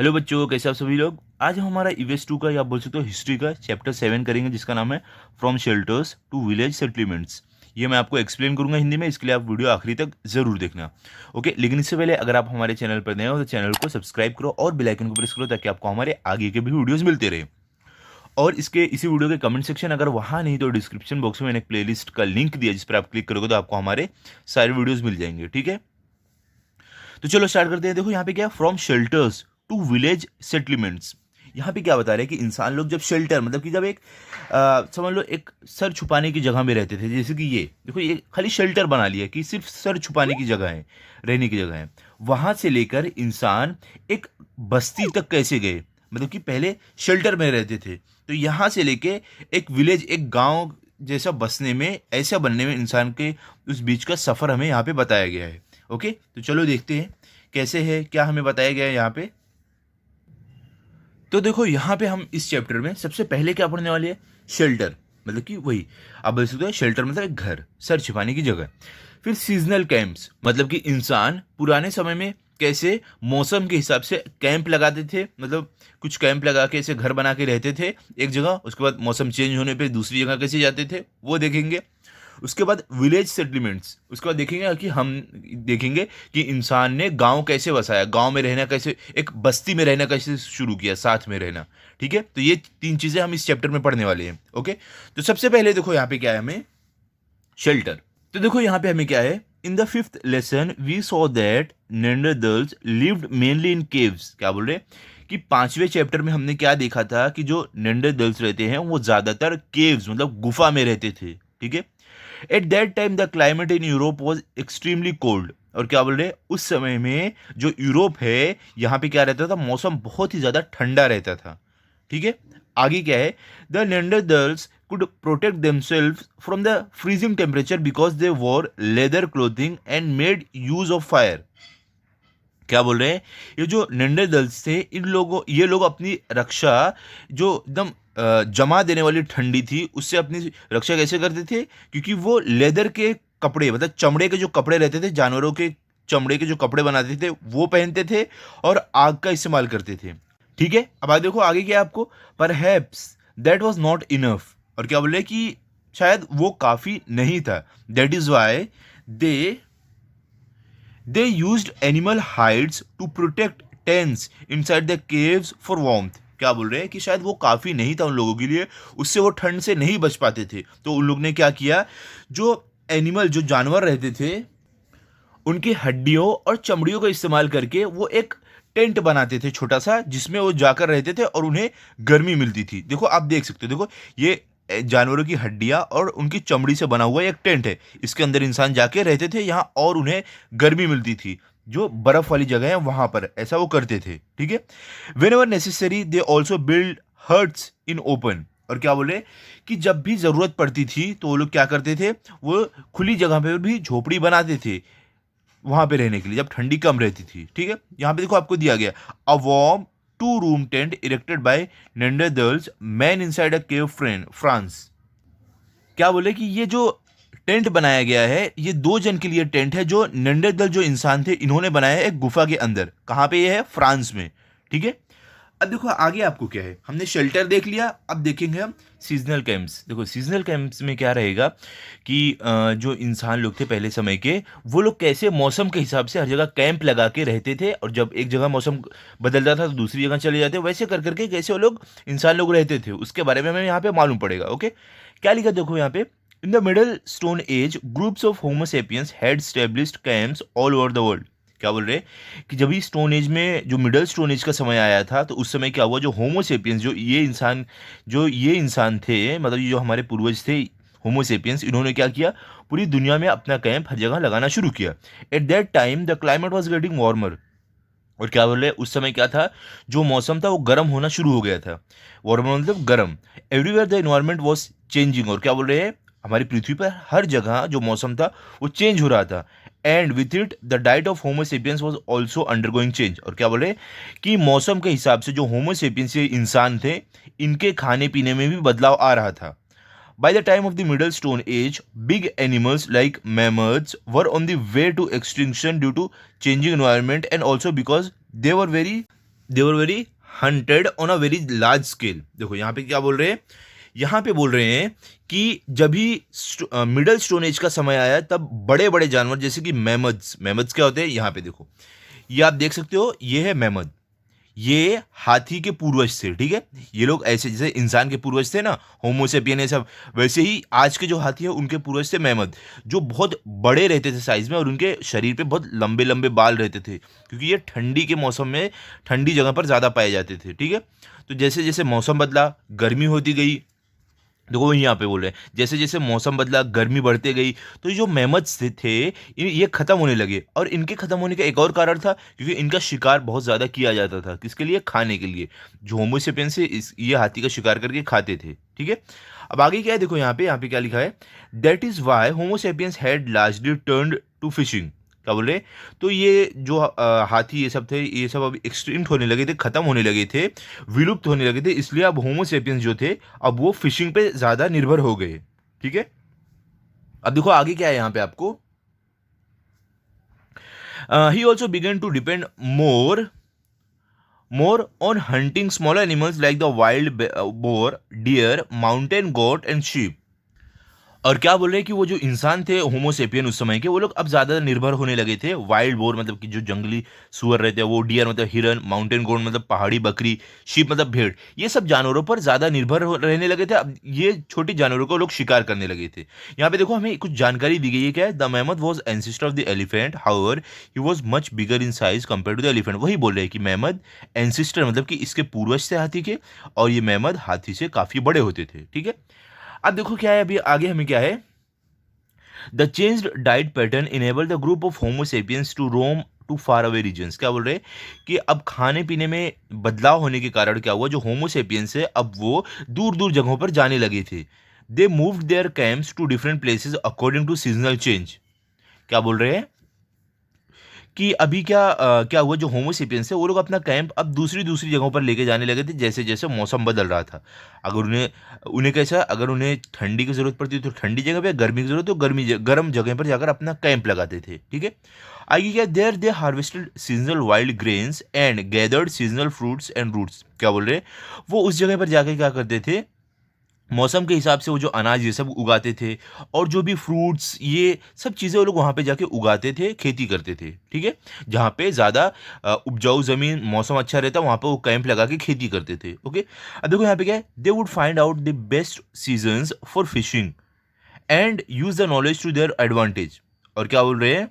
Hello बच्चों, कैसे आप सभी लोग। आज हम हमारा ईवीएस 2 का या आप बोल सकते हो हिस्ट्री का चैप्टर 7 करेंगे, जिसका नाम है from shelters to village settlements. ये मैं आपको एक्सप्लेन करूंगा हिंदी में, इसके लिए आप वीडियो आखिरी तक जरूर देखना। ओके, लेकिन इससे पहले अगर आप हमारे चैनल पर नए हो तो चैनल को सब्सक्राइब करो और बेल आइकन को प्रेस करो, ताकि आपको हमारे आगे के भी वीडियोस मिलते रहे। और इसी वीडियो के कमेंट सेक्शन अगर वहाँ नहीं तो डिस्क्रिप्शन बॉक्स में मैंने एक प्लेलिस्ट का लिंक दिया, जिस पर आप क्लिक करोगे तो आपको हमारे सारे वीडियोस मिल जाएंगे। ठीक है, तो चलो स्टार्ट करते हैं। देखो यहाँ पे क्या है, from shelters to village settlements. यहाँ पे क्या बता रहे हैं कि इंसान लोग जब शेल्टर मतलब कि जब एक समझ लो एक सर छुपाने की जगह में रहते थे, जैसे कि ये देखो, ये खाली शेल्टर बना लिया कि सिर्फ सर छुपाने की जगह है, रहने की जगह है। वहां से लेकर इंसान एक बस्ती तक कैसे गए, मतलब कि पहले शेल्टर में रहते थे, तो यहाँ से लेके एक विलेज, एक गांव जैसा बसने में, ऐसा बनने में इंसान के उस बीच का सफर हमें यहाँ पे बताया गया है। ओके, तो चलो देखते हैं कैसे है, क्या हमें बताया गया है यहाँ पे। तो देखो यहाँ पे हम इस चैप्टर में सबसे पहले क्या पढ़ने वाले हैं, शेल्टर, मतलब कि वही आप बोल सकते हो शेल्टर मतलब एक घर, सर छिपाने की जगह। फिर सीजनल कैंप्स, मतलब कि इंसान पुराने समय में कैसे मौसम के हिसाब से कैंप लगाते थे, मतलब कुछ कैंप लगा के ऐसे घर बना के रहते थे एक जगह, उसके बाद मौसम चेंज होने पे दूसरी जगह कैसे जाते थे वो देखेंगे। उसके बाद विलेज सेटलमेंट्स, उसके बाद देखेंगे कि हम देखेंगे कि इंसान ने गांव कैसे बसाया, गांव में रहना कैसे, एक बस्ती में रहना कैसे शुरू किया, साथ में रहना। ठीक है, तो ये तीन चीजें हम इस चैप्टर में पढ़ने वाले हैं। ओके, तो सबसे पहले देखो यहाँ पे क्या है, हमें शेल्टर। तो देखो यहाँ पे हमें क्या है, in the fifth lesson we saw that Neanderthals lived mainly in caves. क्या बोल रहे हैं कि पांचवें चैप्टर में हमने क्या देखा था कि जो नेंडरदल्स रहते हैं वो ज्यादातर केव्स मतलब गुफा में रहते थे। ठीक है, at that time the climate in Europe was extremely cold. और क्या बोल रहे हैं, उस समय में जो यूरोप है यहाँ पे क्या रहता था, मौसम बहुत ही ज्यादा ठंडा रहता था। ठीक है, आगे क्या है, the Neanderthals could protect themselves from the freezing temperature because they wore leather clothing and made use of fire. क्या बोल रहे हैं, ये जो नेंडरदल्स थे, इन लोगों ये लोग अपनी रक्षा जो एकदम जमा देने वाली ठंडी थी उससे अपनी रक्षा कैसे करते थे, क्योंकि वो लेदर के कपड़े मतलब चमड़े के जो कपड़े रहते थे, जानवरों के चमड़े के जो कपड़े बनाते थे वो पहनते थे और आग का इस्तेमाल करते थे। ठीक है, अब आगे देखो, आगे क्या है आपको, perhaps that was not enough. और क्या बोल रहे हैं कि शायद वो काफी नहीं था, that is why they They used animal hides to protect tents inside the caves for warmth. क्या बोल रहे हैं कि शायद वो काफी नहीं था उन लोगों के लिए, उससे वो ठंड से नहीं बच पाते थे, तो उन लोग ने क्या किया, जो एनिमल जो जानवर रहते थे उनकी हड्डियों और चमड़ियों का इस्तेमाल करके वो एक टेंट बनाते थे छोटा सा, जिसमें वो जाकर रहते थे और उन्हें गर्मी मिलती थी। देखो आप देख सकते हो, देखो ये जानवरों की हड्डियां और उनकी चमड़ी से बना हुआ एक टेंट है, इसके अंदर इंसान जाके रहते थे यहाँ और उन्हें गर्मी मिलती थी। जो बर्फ वाली जगह है वहां पर ऐसा वो करते थे। ठीक है, whenever necessary they also build huts in open. और क्या बोले कि जब भी जरूरत पड़ती थी तो वो लोग क्या करते थे, वो खुली जगह पे भी झोपड़ी बनाते थे वहां पे रहने के लिए, जब ठंडी कम रहती थी। ठीक है, यहां पे देखो आपको दिया गया, a warm 2 room tent erected by Neanderthals man inside a cave France. क्या बोले कि ये जो टेंट बनाया गया है ये 2 जन के लिए टेंट है, जो नेंडरदल जो इंसान थे इन्होंने बनाया है एक गुफा के अंदर। कहां पे ये है, फ्रांस में। ठीक है, अब देखो आगे आपको क्या है, हमने शेल्टर देख लिया, अब देखेंगे हम सीजनल कैंप्स। देखो सीजनल कैंप्स में क्या रहेगा कि जो इंसान लोग थे पहले समय के, वो लोग कैसे मौसम के हिसाब से हर जगह कैंप लगा के रहते थे, और जब एक जगह मौसम बदलता था तो दूसरी जगह चले जाते, वैसे कर करके कैसे वो लोग इंसान लोग रहते थे उसके बारे में हमें यहाँ पे मालूम पड़ेगा। ओके, क्या लिखा देखो यहाँ पे, in the middle stone age groups of Homo sapiens had established camps all over the world. क्या बोल रहे हैं कि जब भी स्टोन एज में जो मिडल स्टोन एज का समय आया था तो उस समय क्या हुआ, जो होमोसेपियंस जो ये इंसान थे, मतलब ये जो हमारे पूर्वज थे होमोसेपियंस, इन्होंने क्या किया, पूरी दुनिया में अपना कैंप हर जगह लगाना शुरू किया। At that time the climate was getting warmer. और क्या बोल रहे हैं, उस समय क्या था, जो मौसम था वो गर्म होना शुरू हो गया था। वार्मर मतलब गर्म। Everywhere the environment was changing. और क्या बोल रहे हैं, हमारी पृथ्वी पर हर जगह जो मौसम था वो चेंज हो रहा था। And with it the diet of Homo sapiens was also undergoing change. और क्या बोल रहे हैं कि मौसम के हिसाब से जो होमोसेपियंस इंसान थे, इनके खाने पीने में भी बदलाव आ रहा था। By the time of the Middle Stone Age, big animals like mammoths were on the way to extinction due to changing environment and also because they were very they were very hunted on a very large scale. देखो यहाँ पे क्या बोल रहे हैं, यहाँ पे बोल रहे हैं कि जब भी मिडल स्टोन एज का समय आया तब बड़े बड़े जानवर जैसे कि मैमथ्स, मैमथ्स क्या होते हैं, यहाँ पे देखो ये आप देख सकते हो, ये है मैमथ, ये हाथी के पूर्वज थे, ठीक है। ये लोग ऐसे जैसे इंसान के पूर्वज थे ना, होमोसेपियन ये सब, वैसे ही आज के जो हाथी है उनके पूर्वज थे मैमथ, जो बहुत बड़े रहते थे साइज में और उनके शरीर पे बहुत लंबे लंबे बाल रहते थे, क्योंकि ये ठंडी के मौसम में ठंडी जगह पर ज़्यादा पाए जाते थे, ठीक है। तो जैसे जैसे मौसम बदला, गर्मी होती गई, देखो वही यहाँ पे बोल रहे हैं, जैसे जैसे मौसम बदला, गर्मी बढ़ते गई, तो जो मेमथ्स थे ये खत्म होने लगे। और इनके खत्म होने का एक और कारण था, क्योंकि इनका शिकार बहुत ज़्यादा किया जाता था, किसके लिए, खाने के लिए। जो होमोसेपियंस से ये हाथी का शिकार करके खाते थे, ठीक है। अब आगे क्या है, देखो यहाँ पे क्या लिखा है, that is why homo sapiens had largely turned to fishing. क्या बोल रहे हैं, तो ये जो हाथी ये सब थे, ये सब अब एक्सटिंक्ट होने लगे थे, खत्म होने लगे थे, विलुप्त होने लगे थे, इसलिए अब होमोसेपियंस जो थे अब वो फिशिंग पे ज़्यादा निर्भर हो गए, ठीक है। अब देखो आगे क्या है यहाँ पे आपको, he also began to depend more on hunting small animals like the wild boar, deer, mountain goat and sheep. और क्या बोल रहे हैं कि वो जो इंसान थे होमोसेपियन उस समय के, वो लोग अब ज़्यादा निर्भर होने लगे थे वाइल्ड बोर मतलब कि जो जंगली सुअर रहते हैं वो, डियर मतलब हिरन, माउंटेन गोट मतलब पहाड़ी बकरी, शीप मतलब भेड़, ये सब जानवरों पर ज़्यादा निर्भर रहने लगे थे। अब ये छोटी जानवरों को लोग शिकार करने लगे थे। यहाँ पे देखो हमें कुछ जानकारी दी गई है, क्या है, the mammoth was ancestor of the elephant, however he was much bigger in size compare to the elephant. वही बोल रहे हैं कि मैमथ एंसिस्टर मतलब कि इसके पूर्वज थे हाथी के, और ये मैमथ हाथी से काफ़ी बड़े होते थे, ठीक है। अब देखो क्या है, अभी आगे हमें क्या है, the changed diet pattern enable the group of homo sapiens to roam to far away regions. क्या बोल रहे हैं कि अब खाने पीने में बदलाव होने के कारण क्या हुआ, जो होमोसेपियंस है अब वो दूर दूर जगहों पर जाने लगे थे। They moved their camps to different places according to seasonal change. क्या बोल रहे हैं कि अभी क्या हुआ, जो होमोसेपियंस है वो लोग अपना कैंप अब दूसरी दूसरी जगहों पर लेके जाने लगे थे, जैसे जैसे मौसम बदल रहा था। अगर उन्हें उन्हें कैसा, अगर उन्हें ठंडी की ज़रूरत पड़ती तो ठंडी जगह पे, गर्मी की ज़रूरत तो गर्म जगह पर जाकर अपना कैंप लगाते थे, ठीक है। आगे क्या, there they harvested seasonal wild grains and gathered seasonal fruits and roots. क्या बोल रहे हैं, वो उस जगह पर जाकर क्या करते थे, मौसम के हिसाब से वो जो अनाज ये सब उगाते थे, और जो भी फ्रूट्स ये सब चीज़ें वो लोग वहाँ पे जाके उगाते थे, खेती करते थे, ठीक है। जहाँ पे ज़्यादा उपजाऊ ज़मीन, मौसम अच्छा रहता, वहाँ पे वो कैंप लगा के खेती करते थे, ओके। अब देखो यहाँ पे क्या है, they would find out the best seasons for fishing and use the knowledge to their advantage. और क्या बोल रहे हैं,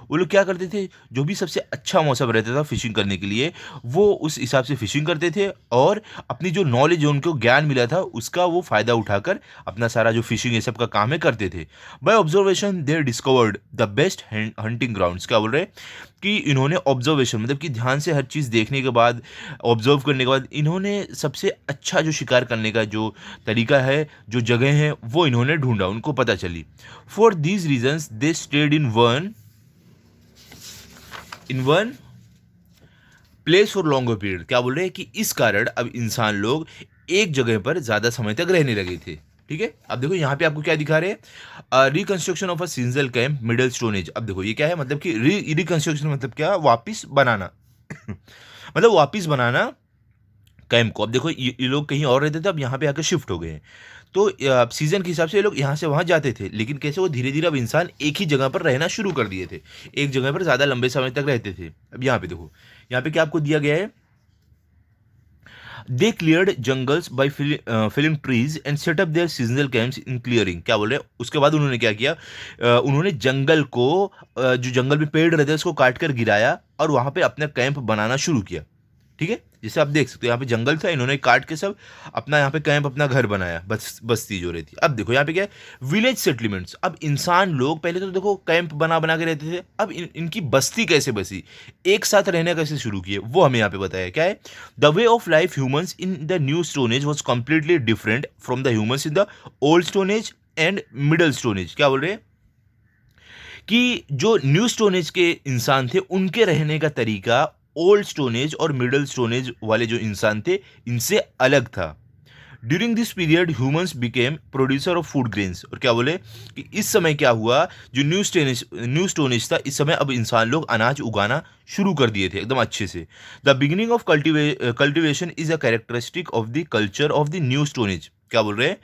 वो लोग क्या करते थे, जो भी सबसे अच्छा मौसम रहता था फिशिंग करने के लिए, वो उस हिसाब से फिशिंग करते थे, और अपनी जो नॉलेज, जो उनको ज्ञान मिला था उसका वो फ़ायदा उठाकर अपना सारा जो फिशिंग ये सब का काम है करते थे। By observation they discovered the best hunting grounds. क्या बोल रहे हैं कि इन्होंने ऑब्जर्वेशन मतलब कि ध्यान से हर चीज़ देखने के बाद, ऑब्जर्व करने के बाद, इन्होंने सबसे अच्छा जो शिकार करने का जो तरीका है, जो जगह है, वो इन्होंने ढूंढा, उनको पता चली। For these reasons they stayed in one place for longer period. क्या बोल रहे हैं कि इस कारण अब इंसान लोग एक जगह पर ज़्यादा समय तक रहने लगे थे, ठीक है। अब देखो यहाँ पे आपको क्या दिखा रहे हैं, reconstruction of a seasonal camp middle stone age. अब देखो ये क्या है, मतलब कि रिकंस्ट्रक्शन मतलब क्या, वापिस बनाना मतलब वापिस बनाना कैंप को। अब देखो ये लोग कहीं और रहते थे, अब यहाँ पे आकर शिफ्ट हो गए हैं, तो सीजन के हिसाब से ये लोग यहाँ से वहाँ जाते थे, लेकिन कैसे वो धीरे धीरे अब इंसान एक ही जगह पर रहना शुरू कर दिए थे, एक जगह पर ज़्यादा लंबे समय तक रहते थे। अब यहाँ पे देखो, यहाँ पे क्या आपको दिया गया है, they cleared jungles by felling trees and set up their seasonal camps in clearing. क्या बोल रहे हैं, उसके बाद उन्होंने क्या किया, उन्होंने जंगल को जो जंगल में पेड़ रहते हैं उसको काट कर गिराया और वहाँ पे अपना कैंप बनाना शुरू किया, ठीक है। जैसे आप देख सकते हो यहाँ पे जंगल था, इन्होंने काट के सब अपना यहाँ पे कैंप, अपना घर बनाया, बस्ती जो रहती। अब देखो यहाँ पे क्या है, विलेज सेटलमेंट्स। अब इंसान लोग पहले तो देखो कैंप बना बना के रहते थे, अब इनकी बस्ती कैसे बसी, एक साथ रहना कैसे शुरू किए, वो हमें यहाँ पे बताया। क्या है, the way of life humans in the new stone age was completely different from the humans in the old stone age and middle stone age. क्या बोल रहे हैं कि जो न्यू स्टोन एज के इंसान थे उनके रहने का तरीका ओल्ड स्टोन एज और मिडल स्टोन एज वाले जो इंसान थे इनसे अलग था। During this period humans became producer of food grains. और क्या बोले कि इस समय क्या हुआ, जो न्यू स्टोन एज था, इस समय अब इंसान लोग अनाज उगाना शुरू कर दिए थे एकदम अच्छे से। The beginning of cultivation is a characteristic of the culture of the new stone age. क्या बोल रहे हैं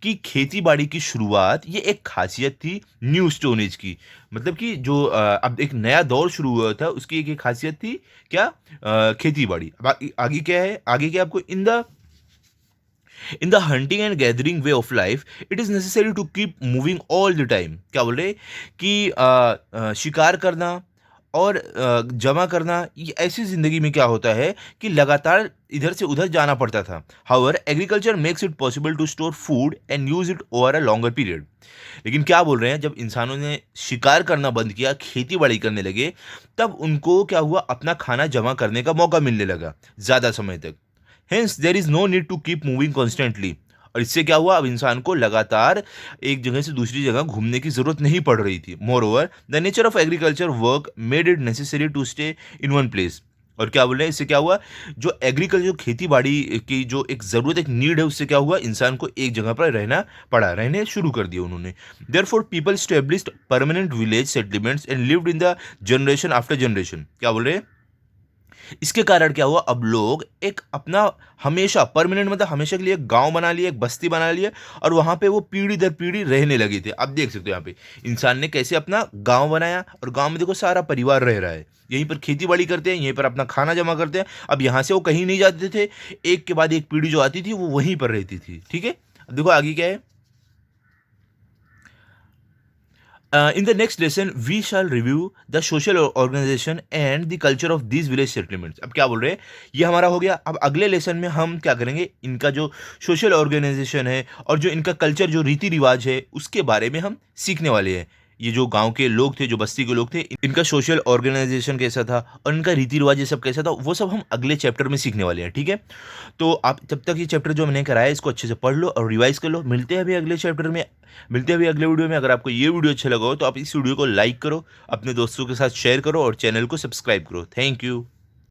कि खेती बाड़ी की शुरुआत ये एक खासियत थी न्यू स्टोन एज की। मतलब कि जो अब एक नया दौर शुरू हुआ था, उसकी एक खासियत थी क्या, खेती बाड़ी। अब आगे क्या है, आगे क्या आपको, in the hunting and gathering way of life it is necessary to keep moving all the time. क्या बोल रहे कि शिकार करना और जमा करना, ये ऐसी ज़िंदगी में क्या होता है कि लगातार इधर से उधर जाना पड़ता था। However agriculture makes it possible to store food and use it over a longer period. लेकिन क्या बोल रहे हैं, जब इंसानों ने शिकार करना बंद किया, खेती बाड़ी करने लगे, तब उनको क्या हुआ, अपना खाना जमा करने का मौका मिलने लगा ज़्यादा समय तक। Hence there is no need to keep moving constantly. और इससे क्या हुआ, अब इंसान को लगातार एक जगह से दूसरी जगह घूमने की जरूरत नहीं पड़ रही थी। Moreover the nature of agriculture work made it necessary to stay in one place. और क्या बोल रहे हैं, इससे क्या हुआ, जो एग्रीकल्चर खेती बाड़ी की जो एक ज़रूरत, एक नीड है, उससे क्या हुआ, इंसान को एक जगह पर रहना पड़ा, रहने शुरू कर दिया उन्होंने। Therefore people established permanent village settlements and lived in the generation after generation. क्या बोल रहे हैं, इसके कारण क्या हुआ, अब लोग एक अपना हमेशा परमानेंट, मतलब हमेशा के लिए एक गांव बना लिया, एक बस्ती बना लिया, और वहां पे वो पीढ़ी दर पीढ़ी रहने लगे थे। अब देख सकते हो यहाँ पे इंसान ने कैसे अपना गांव बनाया, और गांव में देखो सारा परिवार रह रहा है, यहीं पर खेती बाड़ी करते हैं, यहीं पर अपना खाना जमा करते हैं। अब यहाँ से वो कहीं नहीं जाते थे, एक के बाद एक पीढ़ी जो आती थी वो वहीं पर रहती थी। ठीक है, अब देखो आगे क्या है। In the next lesson, we shall review the social organization and the culture of these village settlements. अब क्या बोल रहे हैं, ये हमारा हो गया। अब अगले लेसन में हम क्या करेंगे, इनका जो सोशल ऑर्गेनाइजेशन है और जो इनका कल्चर, जो रीति रिवाज है, उसके बारे में हम सीखने वाले हैं। ये जो गांव के लोग थे, जो बस्ती के लोग थे, इनका सोशल ऑर्गेनाइजेशन कैसा था और इनका रीति रिवाज ये सब कैसा था, वो सब हम अगले चैप्टर में सीखने वाले हैं। ठीक है, तो आप जब तक ये चैप्टर जो मैंने कराया इसको अच्छे से पढ़ लो और रिवाइज कर लो। मिलते हैं अभी अगले चैप्टर में, मिलते हैं अभी अगले वीडियो में। अगर आपको ये वीडियो अच्छा लगा हो तो आप इस वीडियो को लाइक करो, अपने दोस्तों के साथ शेयर करो और चैनल को सब्सक्राइब करो। Thank you.